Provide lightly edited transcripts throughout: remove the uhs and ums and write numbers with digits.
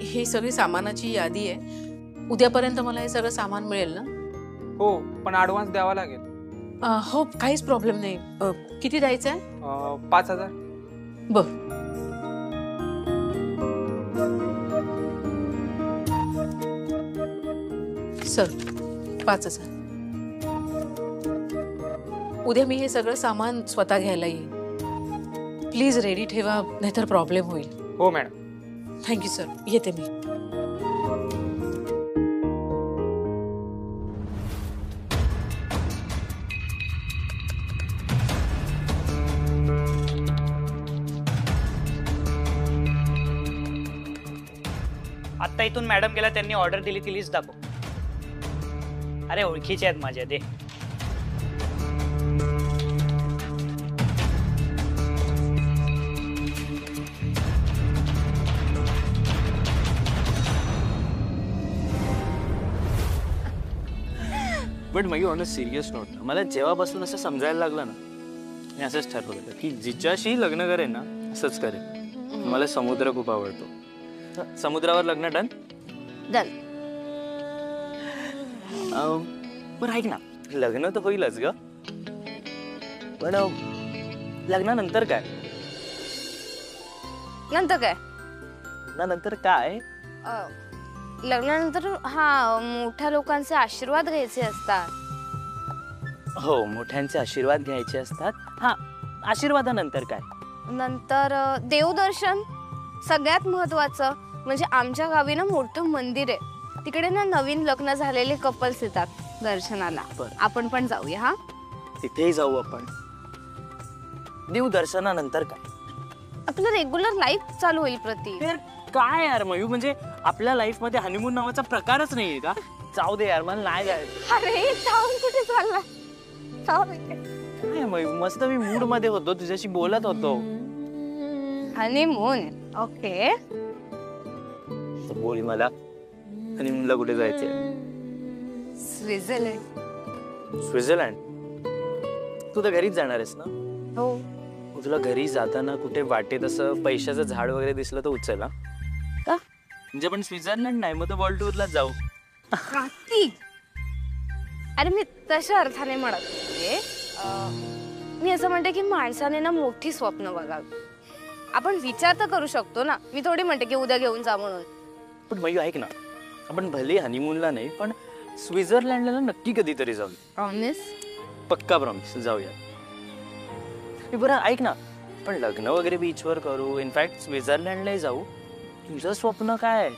ही सगळी सामानाची यादी आहे. उद्यापर्यंत मला हे सगळं सामान मिळेल ना? हो, पण ॲडव्हान्स द्यावा लागेल. हो, काहीच प्रॉब्लेम नाही. किती द्यायचं आहे? 5,000. बर. सर, 5,000. उद्या मी हे सगळं सामान स्वतः घ्यायला येईन. प्लीज रेडी ठेवा, नाहीतर प्रॉब्लेम होईल. हो मॅडम. थँक्यू सर, येते मी. आता इथून मॅडम गेला, त्यांनी ऑर्डर दिली ती लिस्ट दाखव. अरे ओळखीचे आहेत माझ्या, दे. बट मग ऑन अ सिरियस नोट, मला जेव्हापासून असं समजायला लागलं ना, मी असंच ठरवलं की जिच्याशी लग्न करेन ना असंच करेन. मला समुद्र खूप आवडतो. समुद्रावर लग्न डन. डन. बरं ऐक ना, लग्न तर होईलच ग, पण लग्नानंतर काय? नंतर काय? लग्नानंतर काय? लग्नानंतर मोठ्या लोकांचे आशीर्वाद घ्यायचे असतात. हो, मोठ्यांचे आशीर्वाद घ्यायचे असतात. हा, आशीर्वादानंतर काय? नंतर देवदर्शन. सगळ्यात महत्वाचं म्हणजे आमच्या गावी ना मोठं मंदिर आहे, तिकडे ना नवीन लग्न झालेले कपल्स येतात दर्शनाला. आपण पण जाऊया. हा, तिथेही जाऊ आपण. देवदर्शनानंतर काय? आपलं रेग्युलर लाईफ चालू होईल. प्रतीक काय यार मयू, म्हणजे आपल्या लाईफ मध्ये हनीमून नावाचा प्रकारच नाहीये का? जाऊ दे यार, मला नाही जायचं. अरे जाऊन कुठे चालला? काय मयू, मस्त मी मूड मध्ये होतो, तुझ्याशी बोलत होतो. हनीमून? ओके, बोल मला, हनीमूनला कुठे जायचंय? स्वित्झर्लंड. स्वित्झर्लंड? तू तर घरीच जाणार आहेस ना? हो. तुला घरी जाताना कुठे वाटेत असं पैशाचं झाड वगैरे दिसलं तर उचल हा. का? म्हणजे पण स्वित्झर्लंड नाही, मग तर वर्ल्ड टूरला जाऊ. अरे मी तशा अर्थाने म्हणत होते, मी असं म्हणते की माणसाने ना मोठी स्वप्न बघावी. आपण विचार तर करू शकतो ना. मी थोडी म्हणते की उद्या घेऊन जा म्हणून. पण मयू ऐक ना, आपण भले हनीमूनला नाही पण स्वित्झर्लंडला नक्की कधीतरी जाऊ. प्रॉमिस? पक्का प्रॉमिस, जाऊया. बरं ऐक ना, पण लग्न वगैरे बीचवर करू, इनफॅक्ट स्वित्झर्लंडलाही जाऊ. तुझं स्वप्न काय आहे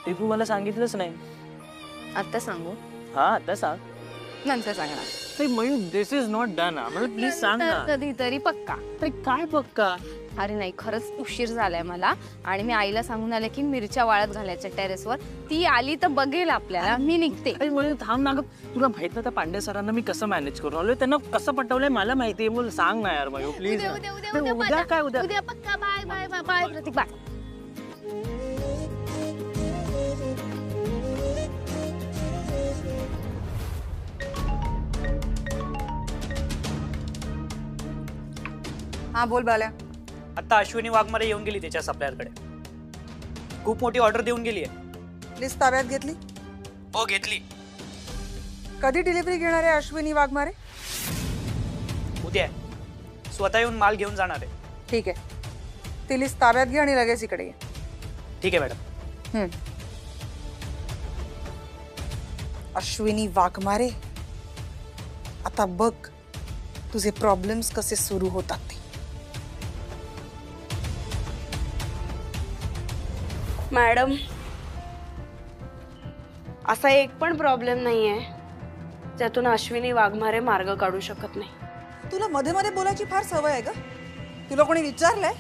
ते तू मला सांगितलंच नाही. आता सांगू? हा, आता सांग. नंतर सांगणार. Mu, this is not done. आम्हाला प्लीज सांग ना. कधीतरी पक्का. काय पक्का? अरे नाही, खरंच उशीर झालाय मला, आणि मी आईला सांगून आले की मिरच्या वाळत घालायच्या टेरेसवर. ती आली तर बघेल आपल्याला. मी निघते. थांब ना ग, तुला माहित ना त्या पांडे सरांना मी कसं मॅनेज करून आलोय, त्यांना कसं पटवलंय मला माहितीये. बोल, सांग ना यार मयू प्लीज. उद्या काय? उद्या पक्का. बाय बाय बाय बाय प्रतीक, बाय. हा बोल बाल्या. आता अश्विनी वाघमारे येऊन गेली त्याच्या सप्लायरकडे. खूप मोठी ऑर्डर देऊन गेली आहे. लिस्ट ताब्यात घेतली? हो, घेतली. कधी डिलिव्हरी घेणार आहे अश्विनी वाघमारे? उद्या स्वतः येऊन माल घेऊन जाणार आहे. ठीक आहे, ती लिस्ट ताब्यात घे आणि लगेच इकडे ये. ठीक आहे मॅडम. अश्विनी वाघमारे, आता बघ तुझे प्रॉब्लेम्स कसे सुरू होतात ते. मॅडम, असा एक पण प्रॉब्लेम नाहीये ज्यातून अश्विनी वाघमारे मार्ग काढू शकत नाही. तुला मध्ये मध्ये बोलायची फार सवय आहे ग. तुला कोणी विचारलंय?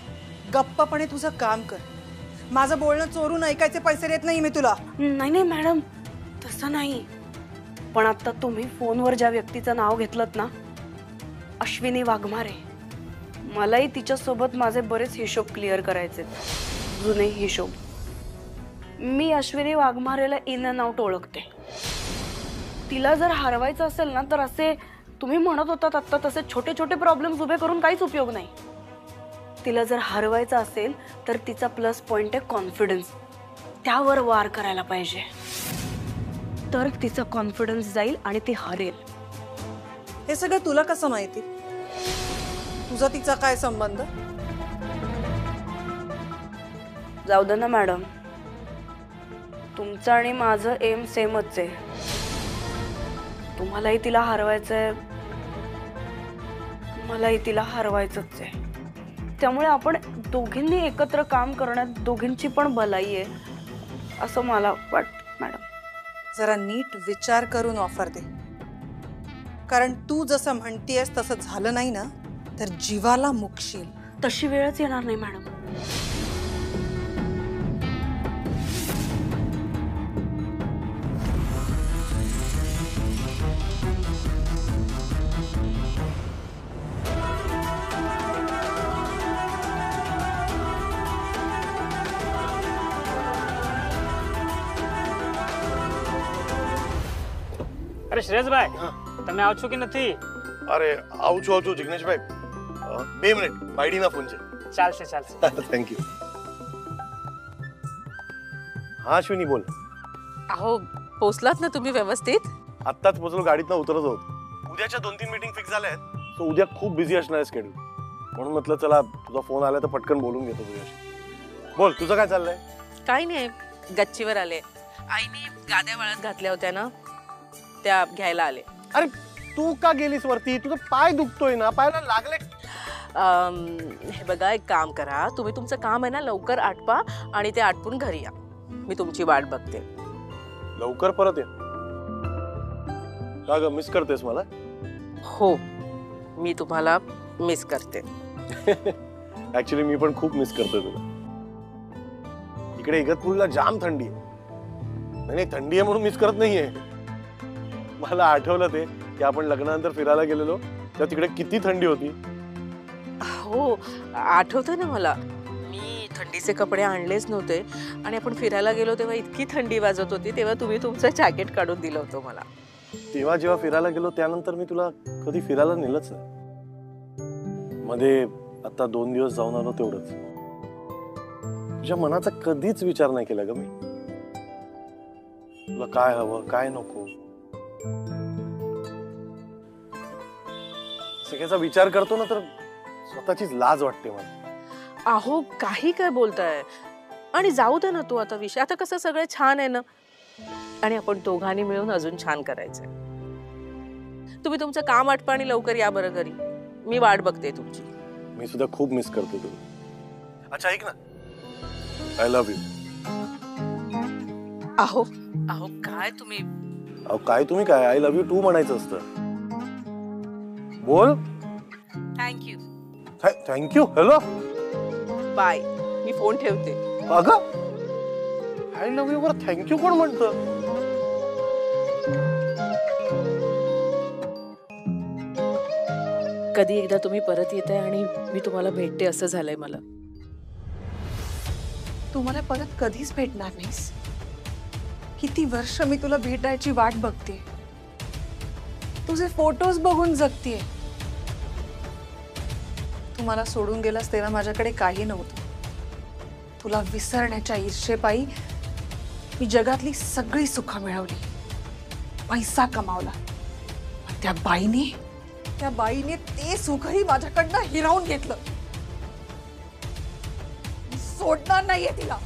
गप्पपणे तुझं काम कर. माझं बोलणं चोरून ऐकायचे पैसे देत नाही मी तुला. नाही नाही मॅडम, तसं नाही. पण आता तुम्ही फोनवर ज्या व्यक्तीचं नाव घेतलंत ना, अश्विनी वाघमारे, मलाही तिच्यासोबत माझे बरेच हिशोब क्लिअर करायचे, जुने हिशोब. मी अश्विनी वाघमारेला इन अँड आउट ओळखते. तिला जर हरवायचं असेल ना, तर असे तुम्ही म्हणत होतात आता तसे छोटे छोटे प्रॉब्लेम्स उभे करून काहीच उपयोग नाही. तिला जर हरवायचं असेल तर तिचा प्लस पॉइंट आहे कॉन्फिडन्स. त्यावर वार करायला पाहिजे, तर तिचा कॉन्फिडन्स जाईल आणि ती हरेल. हे सगळं तुला कसं माहिती? तुझा तिचा काय संबंध? जाऊ दे ना मॅडम, तुमचं आणि माझं एम सेमच आहे. तुम्हालाही तिला हरवायचंय, मलाही तिला हरवायचंच आहे. त्यामुळे आपण दोघींनी एकत्र काम करण्यात दोघींची पण भलाई आहे असं मला वाटतं मॅडम. जरा नीट विचार करून ऑफर दे, कारण तू जसं म्हणतीयस तसं झालं नाही ना तर जीवाला मुकशील. तशी वेळच येणार नाही मॅडम. અરે શ્રેયસભાઈ, તમે આવો છો કે નથી? અરે આવું છું જિગ્નેશભાઈ. 2 મિનિટ, બાયડીના ફોન છે. ચાલશે ચાલશે. Thank you. हा अश्विनी बोल. अहो पोचलात ना तुम्ही व्यवस्थित? आत्ताच पोहोचलो, गाडीतनं उतरत होत. उद्याच्या 2-3 मीटिंग फिक्स झाल्या आहेत, सो उद्या खूप बिझी असणार आहे स्केड्यूल. म्हणून म्हटलं चला तुझा फोन आला तर पटकन बोलून घेतो तुझ्याशी. बोल, तुझं काय चाललंय? काही नाही, गच्चीवर आले. आईने गाद्या वाळत घातल्या होत्या ना, त्या घ्यायला आले. अरे तू का गेलीस वरती? तुझा पाय दुखतोय ना, पायाला लागले. हे बघा, एक काम करा, तुम्ही तुमचं काम आहे ना लवकर आटपा आणि ते आटपून घरी या. मी तुमची वाट बघते. लवकर परत ये. का ग, मिस करतेस मला? हो, मी तुम्हाला मिस करते. ऍक्च्युली मी पण खूप मिस करतोय तुला. इकडे इगतपुरीला जाम थंडी आहे. नाही, थंडी आहे म्हणून मिस करत नाहीये. मला आठवलं ते की आपण लग्नानंतर फिरायला गेलेलो तेव्हा तिकडे किती थंडी होती. हो, आठवतं ना मला. मी थंडीचे कपडे आणलेच नव्हते आणि आपण फिरायला गेलो तेव्हा इतकी थंडी वाजत होती, तेव्हा तुम्ही तुमचं जॅकेट काढून दिलं होतं मला. तेव्हा जेव्हा फिरायला गेलो त्यानंतर मी तुला कधी फिरायला नेलंच नाही. मध्ये आता 2 दिवस जाऊन आलो तेवढंच. तुझ्या मनाचा कधीच विचार नाही केला ग मी. तुला काय हवं काय नको सगळ्याचा विचार करतो ना तर स्वतःचीच लाज वाटते मला. अहो काही काय बोलताय, आणि जाऊ दे ना तू आता विषय. आता कसं सगळं छान आहे ना, आणि आपण दोघांनी मिळून अजून छान करायचंय. तुम्ही तुमचं काम आटपा आणि लवकर या बरं घरी. मी वाट बघते तुमची. मी सुद्धा खूप मिस करतो तुला. अच्छा ऐक ना, आय लव्ह यू. अहो अहो काय तुम्ही. अहो काय तुम्ही काय, आय लव्ह यू टू म्हणायचं असतं. बोल. थँक्यू. थँक्यू. Hello bye. मी फोन ठेवते. अगं आय लव्ह यू वर थँक्यू कोण म्हणतं? कधी एकदा तुम्ही परत येताय आणि मी तुम्हाला भेटते असं झालंय मला. तू मला परत कधीच भेटणार नाहीस. किती वर्ष मी तुला भेटायची वाट बघते. तुझे फोटोज बघून जगतीये. तू मला सोडून गेलास तेव्हा माझ्याकडे काही नव्हतं. तुला विसरण्याच्या ईर्षेपायी मी जगातली सगळी सुख मिळवली, पैसा कमावला. त्या बाईने ते सुखही माझ्याकडनं हिरावून घेतलं. मी सोडणार नाहीये तिला.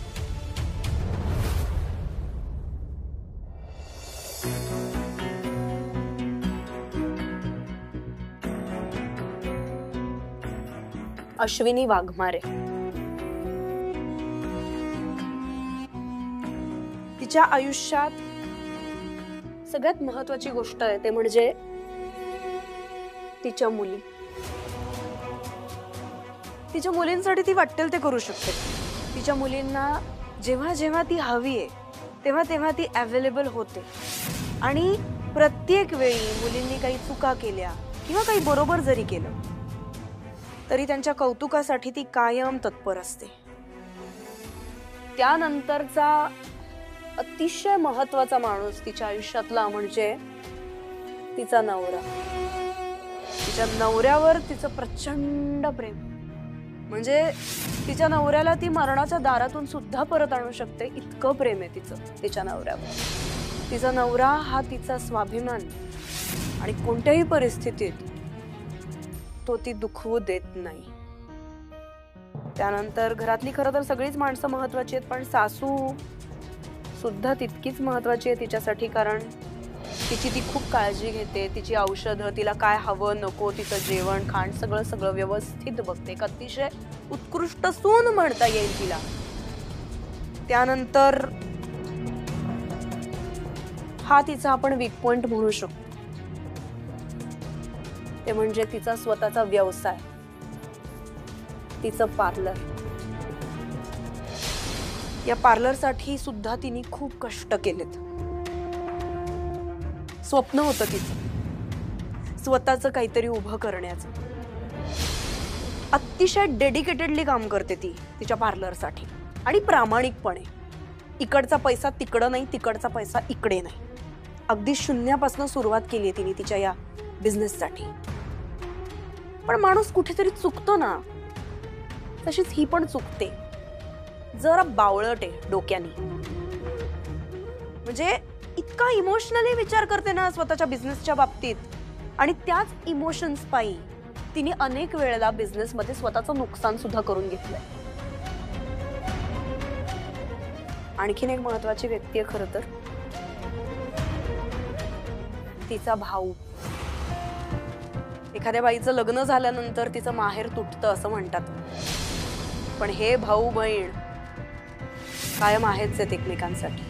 अश्विनी वाघमारे. तिच्या आयुष्यात सगळ्यात महत्वाची गोष्ट आहे ते म्हणजे तिच्या मुली. तिच्या मुलींसाठी ती वाटेल ते करू शकते. तिच्या मुलींना जेव्हा जेव्हा ती हवी आहे तेव्हा तेव्हा ती अवेलेबल होते. आणि प्रत्येक वेळी मुलींनी काही चुका केल्या किंवा काही बरोबर जरी केलं तरी त्यांच्या कौतुकासाठी ती कायम तत्पर असते. त्यानंतरचा अतिशय महत्वाचा माणूस तिच्या आयुष्यातला म्हणजे तिचा नवरा. तिच्या नवऱ्यावर तिचं प्रचंड प्रेम. म्हणजे तिच्या नवऱ्याला ती मरणाच्या दारातून सुद्धा परत आणू शकते, इतकं प्रेम आहे तिचं तिच्या नवऱ्यावर. तिचा नवरा हा तिचा स्वाभिमान आणि कोणत्याही परिस्थितीत तो ती दुखवू देत नाही. त्यानंतर घरातली खरं तर सगळीच माणसं महत्वाची आहेत, पण सासू सुद्धा तितकीच महत्वाची आहे तिच्यासाठी, कारण तिची ती खूप काळजी घेते. तिची औषधं, तिला काय हवं नको, तिचं जेवण खाण सगळं सगळं व्यवस्थित बघते. एक अतिशय उत्कृष्ट सून म्हणता येईल तिला. त्यानंतर हा तिचा आपण वीक पॉइंट म्हणू शकतो, ते म्हणजे तिचा स्वतःचा व्यवसाय, तिचं पार्लर. या पार्लरसाठी सुद्धा तिने खूप कष्ट केलेत. स्वप्न होतं तिचं स्वतःचं काहीतरी उभं करण्याचं. अतिशय डेडिकेटेडली काम करते ती तिच्या पार्लरसाठी आणि प्रामाणिकपणे. इकडचा पैसा तिकडं नाही, तिकडचा पैसा इकडे नाही. अगदी शून्यापासून सुरुवात केली आहे तिने तिच्या या बिझनेससाठी. पण माणूस कुठेतरी चुकतो ना, तशीच ही पण चुकते. जरा बावळट आहे डोक्याने. म्हणजे इतका इमोशनली विचार करते ना स्वतःच्या बिझनेसच्या बाबतीत, आणि त्याच इमोशन्स पायी तिने अनेक वेळेला बिझनेसमध्ये स्वतःचं नुकसान सुद्धा करून घेतलंय. आणखीन एक महत्वाची व्यक्ती आहे खरं तर, तिचा भाऊ. एखाद्या बाईचं लग्न झाल्यानंतर तिचं माहेर तुटतं असं म्हणतात, पण हे भाऊ बहीण कायम आहेच आहेत एकमेकांसाठी.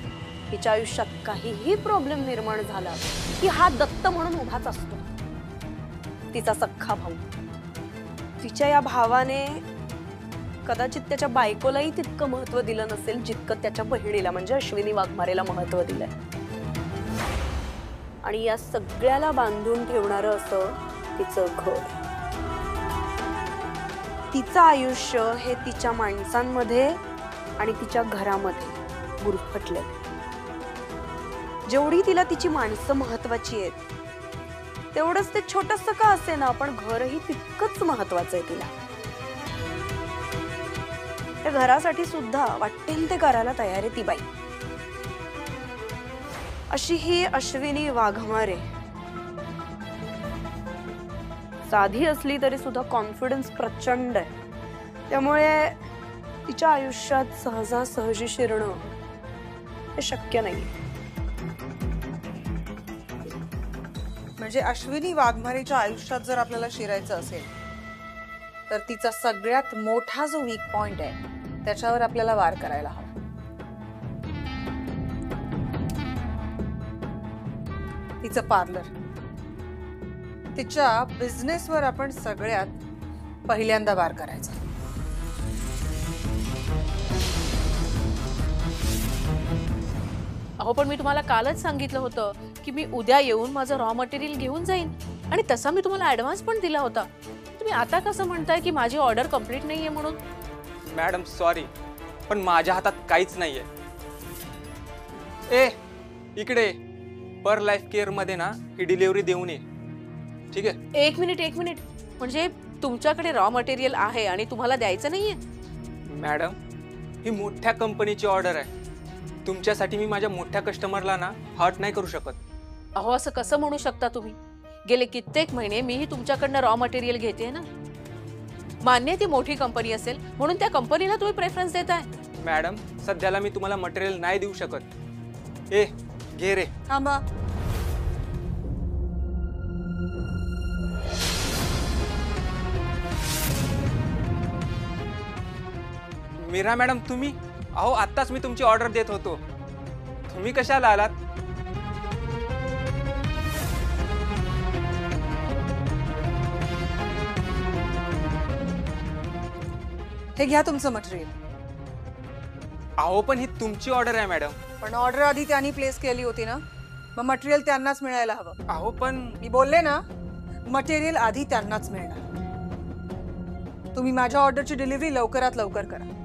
तिच्या आयुष्यात काहीही प्रॉब्लेम निर्माण झाला की हा दत्त म्हणून उभाच असतो, तिचा सख्खा भाऊ. तिच्या या भावाने कदाचित त्याच्या बायकोलाही तितकं महत्व दिलं नसेल जितकं त्याच्या बहिणीला म्हणजे अश्विनी वाघमारेला महत्व दिलंय. आणि या सगळ्याला बांधून ठेवणारं असं तिचं घर. तिचं आयुष्य हे तिच्या माणसांमध्ये आणि तिच्या घरामध्ये गुरफटले. जेवढी तिला तिची माणसं महत्वाची आहेत तेवढंच ते छोटंसं का असे ना, पण घरही तितकंच महत्वाचं आहे तिला. त्या घरासाठी सुद्धा वाटेल ते करायला तयार आहे ती बाई. अशी ही अश्विनी वाघमारे. साधी असली तरी सुद्धा कॉन्फिडन्स प्रचंड आहे. त्यामुळे तिच्या आयुष्यात सहजासहजी शिरणं हे शक्य नाही. म्हणजे अश्विनी वाघमारेच्या आयुष्यात जर आपल्याला शिरायचं असेल तर तिचा सगळ्यात मोठा जो वीक पॉइंट आहे त्याच्यावर आपल्याला वार करायला हवा. तिचं पार्लर. तिच्या बिझनेसवर आपण सगळ्यात पहिल्यांदा वार करायचा. अहो पण मी तुम्हाला कालच सांगितलं होतं की मी उद्या येऊन माझं रॉ मटेरियल घेऊन जाईन, आणि तसा मी तुम्हाला ऍडव्हान्स पण दिला होता. तुम्ही आता कसं म्हणताय की माझी ऑर्डर कंप्लीट नाहीये म्हणून? मॅडम सॉरी, पण माझ्या हातात काहीच नाहीये. ए इकडे पर लाईफ केअर मध्ये ना ही डिलिव्हरी देऊन ये, ठीक आहे? एक मिनिट, म्हणजे तुमच्याकडे रॉ मटेरियल आहे आणि तुम्हाला द्यायचं नाहीये? मॅडम ही मोठ्या कंपनीची ऑर्डर आहे. तुमच्यासाठी मी माझ्या मोठ्या कस्टमरला ना हर्ट नाही करू शकत. अहो असं कसं म्हणू शकता तुम्ही? गेले कित्येक महिने मीही तुमच्याकडनं रॉ मटेरियल घेते ना. मान्य ती मोठी कंपनी असेल म्हणून त्या कंपनीला तुम्ही प्रेफरन्स देताय. मॅडम सध्याला मी तुम्हाला मटेरियल नाही देऊ शकत. ए घे रे. थांबा. मीरा मॅडम तुम्ही? अहो आत्ताच मी तुमची ऑर्डर देत होतो, तुम्ही कशाला आलात? हे घ्या तुमचं मटेरियल. अहो पण ही तुमची ऑर्डर आहे मॅडम. पण ऑर्डर आधी त्यांनी प्लेस केली होती ना, मग मटेरियल त्यांनाच मिळायला हवं. अहो पण मी बोलले ना, मटेरियल आधी त्यांनाच मिळणार. तुम्ही माझ्या ऑर्डरची डिलिव्हरी लवकरात लवकर करा.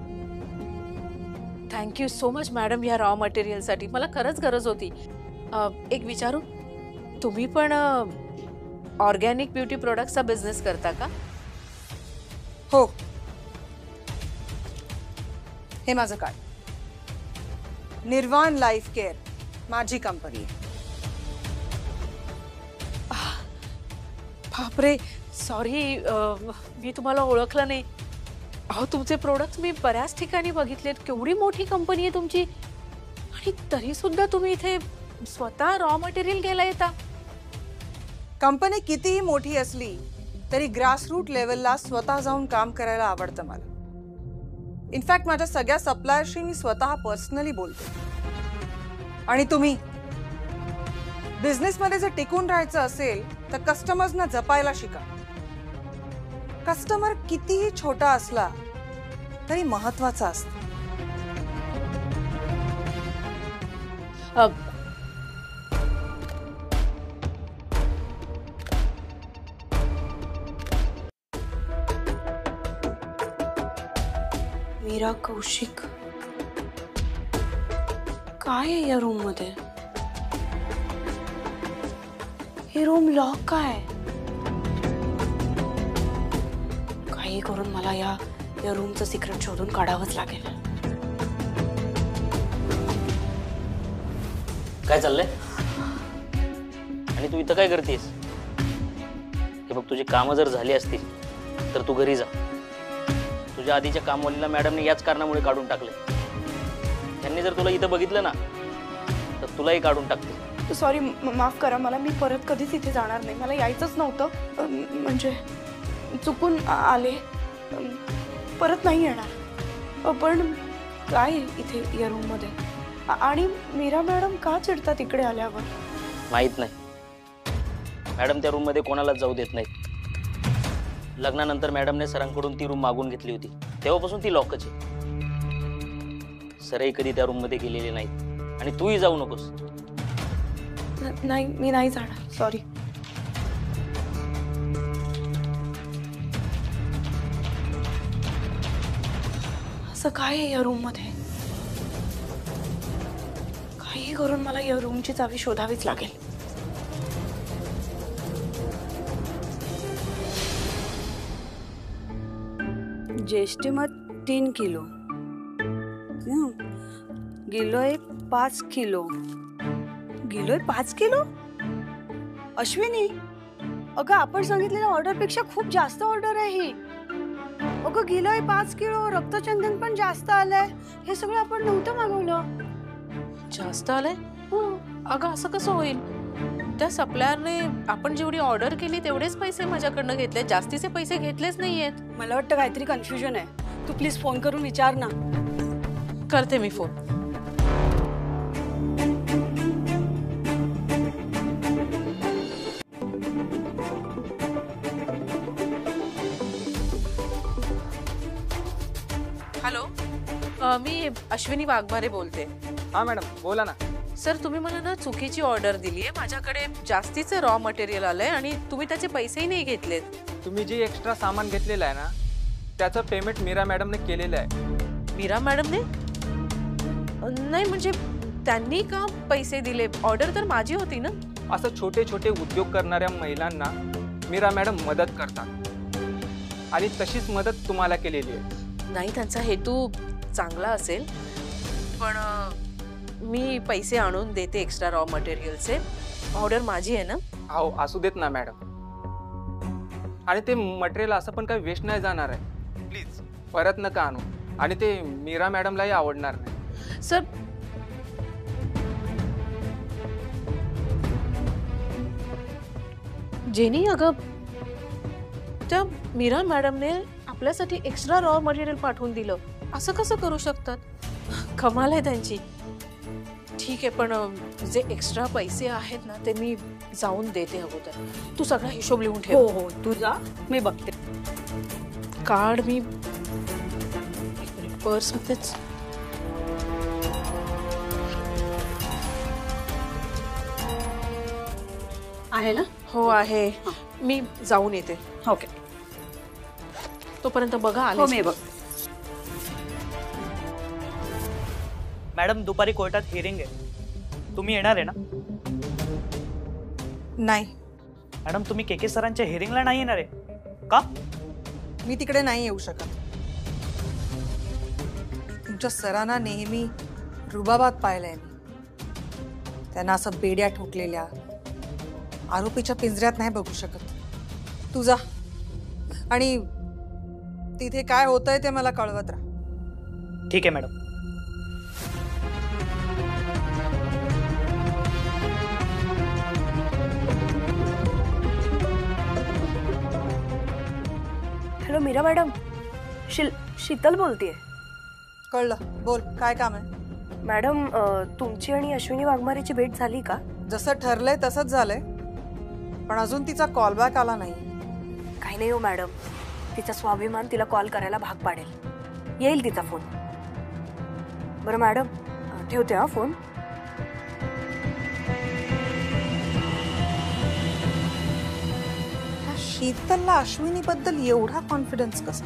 थँक्यू सो मच मॅडम ह्या रॉ मटेरियलसाठी. मला खरंच गरज होती. एक विचारू, तुम्ही पण ऑर्गॅनिक ब्युटी प्रोडक्ट्सचा बिझनेस करता का? हो, हे माझं कार्ड. निर्वाण लाईफ केअर माझी कंपनी आहे. बापरे, सॉरी, मी तुम्हाला ओळखलं नाही. अहो, तुमचे प्रोडक्ट मी बऱ्याच ठिकाणी बघितलेत. केवढी मोठी कंपनी आहे तुमची, आणि तरी सुद्धा तुम्ही इथे स्वतः रॉ मटेरियल घ्यायला येता. कंपनी कितीही मोठी असली तरी ग्रासरूट लेवलला स्वतः जाऊन काम करायला आवडतं मला. इनफॅक्ट माझ्या सगळ्या सप्लायर्सशी मी स्वतः पर्सनली बोलते. आणि तुम्ही बिझनेसमध्ये जर टिकून राहायचं असेल तर कस्टमर्सना जपायला शिका. कस्टमर कितीही छोटा असला तरी महत्वाचा असतो. मीरा कौशिक काय आहे या रूम मध्ये? ही रूम लॉक काय? काही करून मला या रूमचं सिक्रेट शोधून काढावंच लागेल. काय चाललंय? आणि तू इथं काय करतेस? हे बघ, तुझी कामं जर झाली असतील तर तू घरी जा. तुझ्या आधीच्या कामवालीला मॅडमने याच कारणामुळे काढून टाकले. त्यांनी जर तुला इथं बघितलं ना तर तुलाही काढून टाकते. सॉरी, माफ करा मला. मी परत कधीच इथे जाणार नाही. मला यायचंच नव्हतं. म्हणजे चुकून आले. परत नाही येणार. पण काय इथे या रूम मध्ये? आणि मीरा मॅडम का चिडतात इकडे आल्यावर? माहित नाही. मॅडम त्या रूम मध्ये कोणालाच जाऊ देत नाही. लग्नानंतर मॅडमने सरांकडून ती रूम मागून घेतली होती. तेव्हापासून ती लॉकच आहे. सरही कधी त्या रूम मध्ये गेलेले नाहीत. आणि तूही जाऊ नकोस. नाही, मी नाही जाणार. सॉरी. असं काय आहे या रूम मध्ये? काही करून मला या रूमची चावी शोधावीच लागेल. ज्येष्ठमत 3 किलो, गिलोय 5 किलो. गिलोय 5 किलो? अश्विनी, अगं आपण सांगितलेल्या ऑर्डरपेक्षा खूप जास्त ऑर्डर आहे ही. अगं गिलोय 5 किलो, रक्तचंदन पण जास्त आलंय. हे सगळं आपण नव्हतं मागवलं. जास्त आलंय? अगं असं कसं होईल? त्या सप्लायरने आपण जेवढी ऑर्डर केली तेवढेच पैसे माझ्याकडनं घेतले. जास्तीचे पैसे घेतलेच नाहीयेत. मला वाटतं काहीतरी कन्फ्युजन आहे. तू प्लीज फोन करून विचार ना. करते मी फोन. हॅलो, मी अश्विनी वाघमारे बोलते. हा मॅडम, बोला ना. सर, तुम्ही मला ना चुकीची ऑर्डर दिली आहे. माझ्याकडे जास्तीचं रॉ मटेरियल आलंय आणि तुम्ही त्याचे पैसेही नाही घेतलेत. तुम्ही जे एक्स्ट्रा सामान घेतलेलं आहे ना त्याचं पेमेंट मीरा मॅडमने केलेलं आहे. मीरा मॅडमने? नाही, म्हणजे त्यांनी का पैसे दिले? ऑर्डर तर माझी होती ना. असं छोटे छोटे उद्योग करणाऱ्या महिलांना मीरा मॅडम मदत करतात आणि तशीच मदत तुम्हाला केलेली आहे. नाही, त्यांचा हेतू चांगला असेल, पण मी पैसे आणून देते एक्स्ट्रा रॉ मटेरियलचे. ऑर्डर माझी आहे ना. अहो, असू देत ना मॅडम. आणि ते मटेरियल असं पण काही वेस्ट नाही जाणार आहे. प्लीज परत नका आणू. आणि ते मीरा मॅडमलाही आवडणार नाही. सर, जेनी, अगं त्या मीरा मॅडमने आपल्यासाठी एक्स्ट्रा रॉ मटेरियल पाठवून दिलं. असं कसं करू शकतात? कमाल आहे त्यांची. ठीक आहे, पण जे एक्स्ट्रा पैसे आहेत ना ते मी जाऊन देते अगोदर. तू सगळा हिशोब लिहून ठेव. हो हो, तू जा, मी बघते. कार्ड मी पर्स मध्येच. आहे ना? हो आहे. मी जाऊन येते. ओके, तोपर्यंत बघा आले. हो मी बघ. मॅडम, दुपारी कोर्टात हिअरिंग आहे. तुम्ही येणार आहे ना? नाही, मॅडम, तुम्ही के सरांच्या हिअरिंगला नाही येणार आहे का? मी तिकडे नाही येऊ शकत. तुमच्या सरांना नेहमी रुबाबात पाहिलंय मी. त्यांना असं बेड्या ठोकलेल्या आरोपीच्या पिंजऱ्यात नाही बघू शकत. तू जा आणि तिथे काय होतंय ते मला कळवत राहा. ठीक आहे madam. Hello Meera madam, Sheetal बोलतेय. कळलं, बोल, काय काम आहे? मॅडम तुमची आणि अश्विनी वाघमारेची भेट झाली का? जसं ठरलंय तसंच झालंय, पण अजून तिचा कॉलबॅक आला नाही. काही नाही हो मॅडम, तिचा स्वाभिमान तिला कॉल करायला भाग पाडेल. येईल तिचा फोन. बरं मॅडम, ठेवते हा फोन. शीतलला अश्विनी बद्दल एवढा कॉन्फिडन्स कसा?